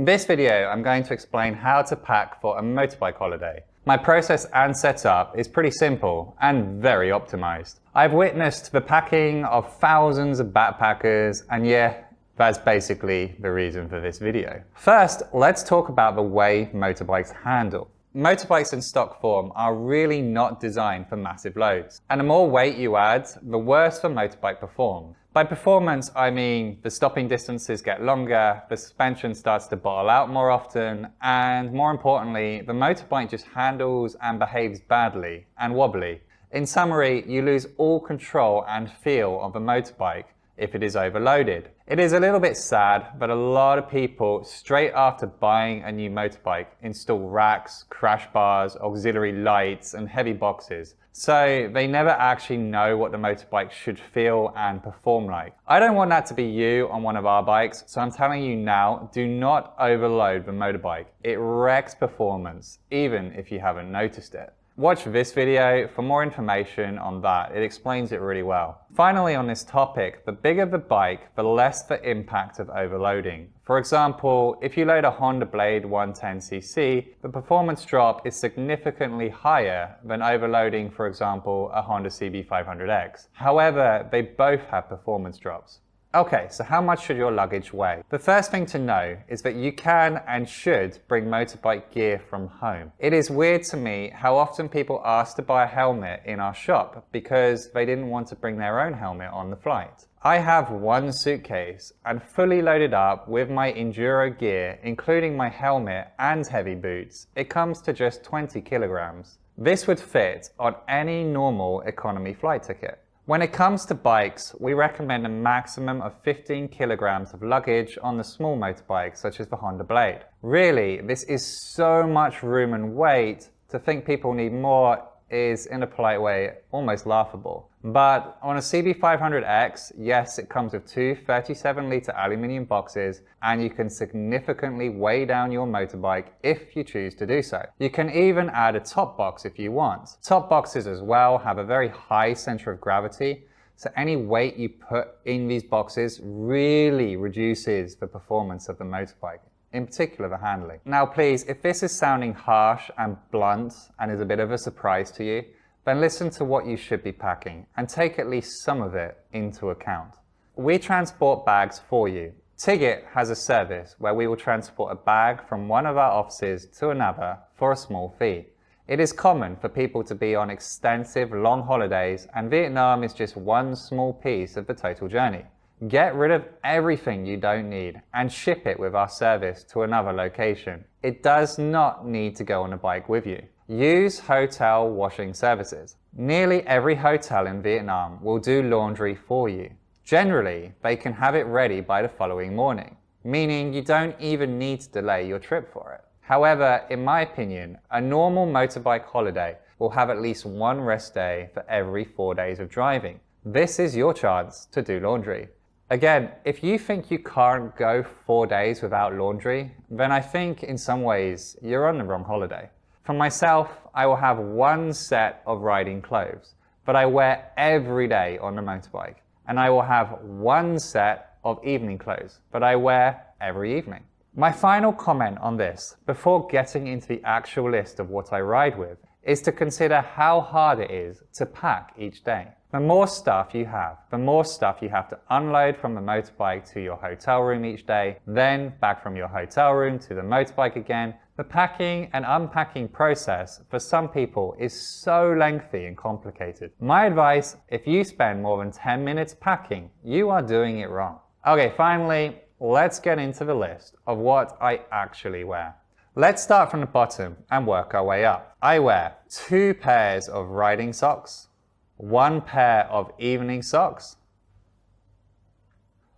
In this video, I'm going to explain how to pack for a motorbike holiday. My process and setup is pretty simple and very optimized. I've witnessed the packing of thousands of backpackers, and yeah, that's basically the reason for this video. First, let's talk about the way motorbikes handle. Motorbikes in stock form are really not designed for massive loads, and the more weight you add, the worse the motorbike performs. By performance, I mean the stopping distances get longer, the suspension starts to bottle out more often, and more importantly, the motorbike just handles and behaves badly and wobbly. In summary, you lose all control and feel of the motorbike if it is overloaded. It is a little bit sad, but a lot of people, straight after buying a new motorbike, install racks, crash bars, auxiliary lights, and heavy boxes. So they never actually know what the motorbike should feel and perform like. I don't want that to be you on one of our bikes, so I'm telling you now, do not overload the motorbike. It wrecks performance, even if you haven't noticed it. Watch this video for more information on that. It explains it really well. Finally, on this topic, the bigger the bike, the less the impact of overloading. For example, if you load a Honda Blade 110cc, the performance drop is significantly higher than overloading, for example, a Honda CB500X. However, they both have performance drops. Okay, so how much should your luggage weigh? The first thing to know is that you can and should bring motorbike gear from home. It is weird to me how often people ask to buy a helmet in our shop because they didn't want to bring their own helmet on the flight. I have one suitcase and fully loaded up with my enduro gear, including my helmet and heavy boots. It comes to just 20 kilograms. This would fit on any normal economy flight ticket. When it comes to bikes, we recommend a maximum of 15 kilograms of luggage on the small motorbikes, such as the Honda Blade. Really, this is so much room and weight, to think people need more is, in a polite way, almost laughable. But on a CB500X, yes, it comes with two 37-litre aluminium boxes, and you can significantly weigh down your motorbike if you choose to do so. You can even add a top box if you want. Top boxes as well have a very high center of gravity, so any weight you put in these boxes really reduces the performance of the motorbike, in particular the handling. Now please, if this is sounding harsh and blunt and is a bit of a surprise to you, then listen to what you should be packing and take at least some of it into account. We transport bags for you. Tigit has a service where we will transport a bag from one of our offices to another for a small fee. It is common for people to be on extensive long holidays, and Vietnam is just one small piece of the total journey. Get rid of everything you don't need and ship it with our service to another location. It does not need to go on a bike with you. Use hotel washing services. Nearly every hotel in Vietnam will do laundry for you. Generally, they can have it ready by the following morning, meaning you don't even need to delay your trip for it. However, in my opinion, a normal motorbike holiday will have at least one rest day for every 4 days of driving. This is your chance to do laundry. Again, if you think you can't go 4 days without laundry, then I think in some ways you're on the wrong holiday. For myself, I will have one set of riding clothes that I wear every day on the motorbike, and I will have one set of evening clothes that I wear every evening. My final comment on this, before getting into the actual list of what I ride with, is to consider how hard it is to pack each day. The more stuff you have, the more stuff you have to unload from the motorbike to your hotel room each day, then back from your hotel room to the motorbike again. The packing and unpacking process for some people is so lengthy and complicated. My advice, if you spend more than 10 minutes packing, you are doing it wrong. Okay, finally, let's get into the list of what I actually wear. Let's start from the bottom and work our way up. I wear 2 pairs of riding socks, 1 pair of evening socks,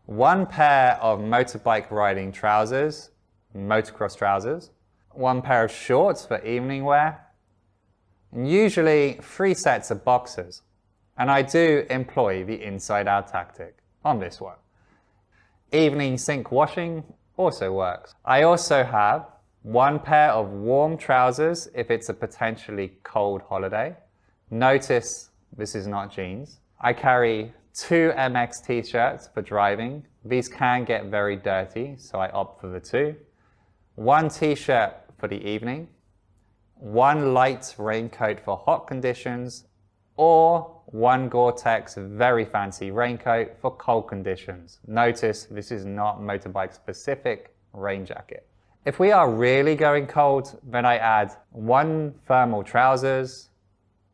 1 pair of motorbike riding trousers, motocross trousers, 1 pair of shorts for evening wear, and usually 3 sets of boxers. And I do employ the inside-out tactic on this one. Evening sink washing also works. I also have 1 pair of warm trousers if it's a potentially cold holiday. Notice this is not jeans. I carry 2 MX t-shirts for driving. These can get very dirty, so I opt for the 2. one t-shirt for the evening, one light raincoat for hot conditions, or one Gore-Tex very fancy raincoat for cold conditions. Notice this is not motorbike specific rain jacket. If we are really going cold, then I add one thermal trousers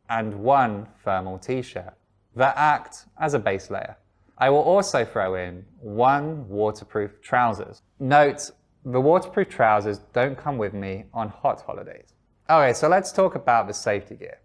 and one thermal t-shirt that act as a base layer. I will also throw in one waterproof trousers. Note, the waterproof trousers don't come with me on hot holidays. Okay, so let's talk about the safety gear.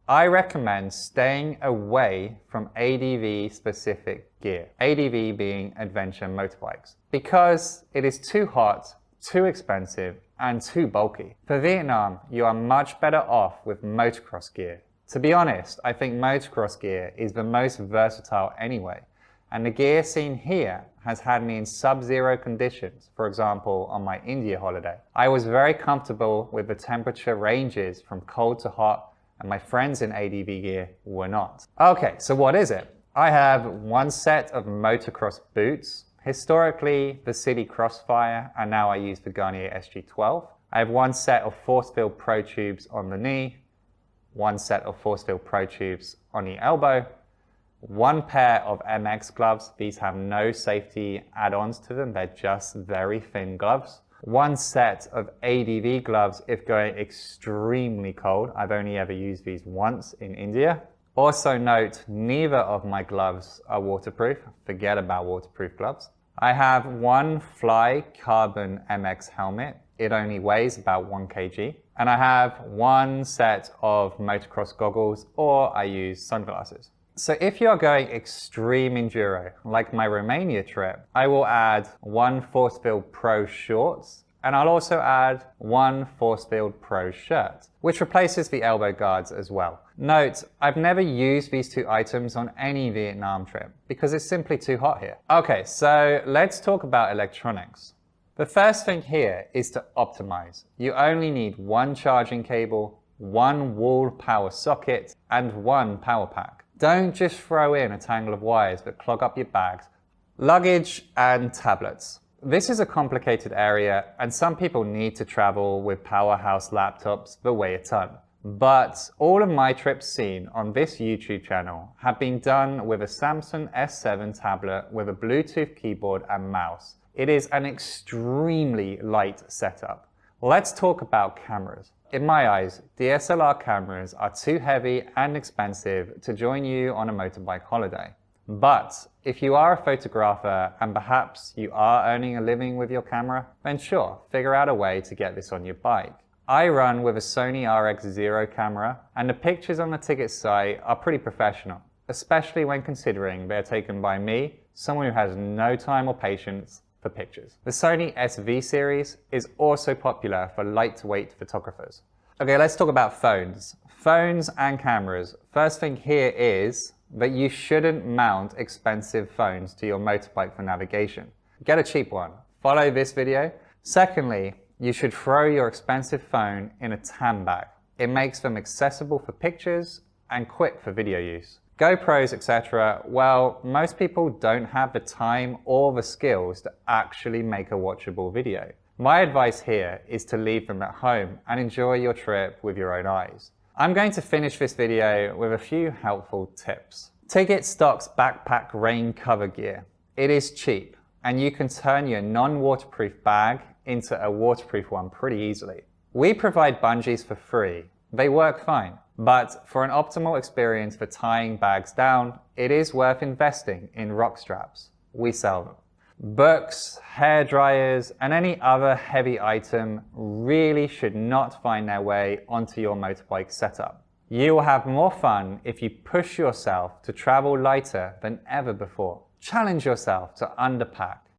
I recommend staying away from ADV specific gear, ADV being adventure motorbikes, because it is too hot, too expensive, and too bulky. For Vietnam, you are much better off with motocross gear. To be honest, I think motocross gear is the most versatile anyway, and the gear seen here has had me in sub-zero conditions, for example, on my India holiday. I was very comfortable with the temperature ranges from cold to hot, and my friends in ADV gear were not. Okay, so what is it? I have one set of motocross boots, historically the City Crossfire, and now I use the Garnier SG12. I have one set of force-filled Pro Tubes on the knee, one set of force-filled Pro Tubes on the elbow, one pair of MX gloves. These have no safety add-ons to them, they're just very thin gloves. One set of ADV gloves if going extremely cold. I've only ever used these once in India. Also note, neither of my gloves are waterproof. Forget about waterproof gloves. I have one Fly Carbon MX helmet. It only weighs about 1 kg. And I have one set of motocross goggles, or I use sunglasses. So if you're going extreme enduro, like my Romania trip, I will add one force-filled Pro shorts, and I'll also add one force-filled Pro shirt, which replaces the elbow guards as well. Note, I've never used these two items on any Vietnam trip because it's simply too hot here. Okay, so let's talk about electronics. The first thing here is to optimize. You only need one charging cable, one wall power socket, and one power pack. Don't just throw in a tangle of wires that clog up your bags. Luggage and tablets. This is a complicated area, and some people need to travel with powerhouse laptops that weigh a ton. But all of my trips seen on this YouTube channel have been done with a Samsung S7 tablet with a Bluetooth keyboard and mouse. It is an extremely light setup. Let's talk about cameras. In my eyes, DSLR cameras are too heavy and expensive to join you on a motorbike holiday. But if you are a photographer and perhaps you are earning a living with your camera, then sure, figure out a way to get this on your bike. I run with a Sony RX0 camera, and the pictures on the Tigit site are pretty professional, especially when considering they're taken by me, someone who has no time or patience for pictures. The Sony SV series is also popular for lightweight photographers. Okay, let's talk about phones. Phones and cameras. First thing here is that you shouldn't mount expensive phones to your motorbike for navigation. Get a cheap one. Follow this video. Secondly, you should throw your expensive phone in a TAM bag. It makes them accessible for pictures and quick for video use. GoPros, etc., well, most people don't have the time or the skills to actually make a watchable video. My advice here is to leave them at home and enjoy your trip with your own eyes. I'm going to finish this video with a few helpful tips. Tigit stocks backpack rain cover gear. It is cheap, and you can turn your non-waterproof bag into a waterproof one pretty easily. We provide bungees for free. They work fine. But for an optimal experience for tying bags down, it is worth investing in rock straps. We sell them. Books, hair dryers, and any other heavy item really should not find their way onto your motorbike setup. You will have more fun if you push yourself to travel lighter than ever before. Challenge yourself to underpack.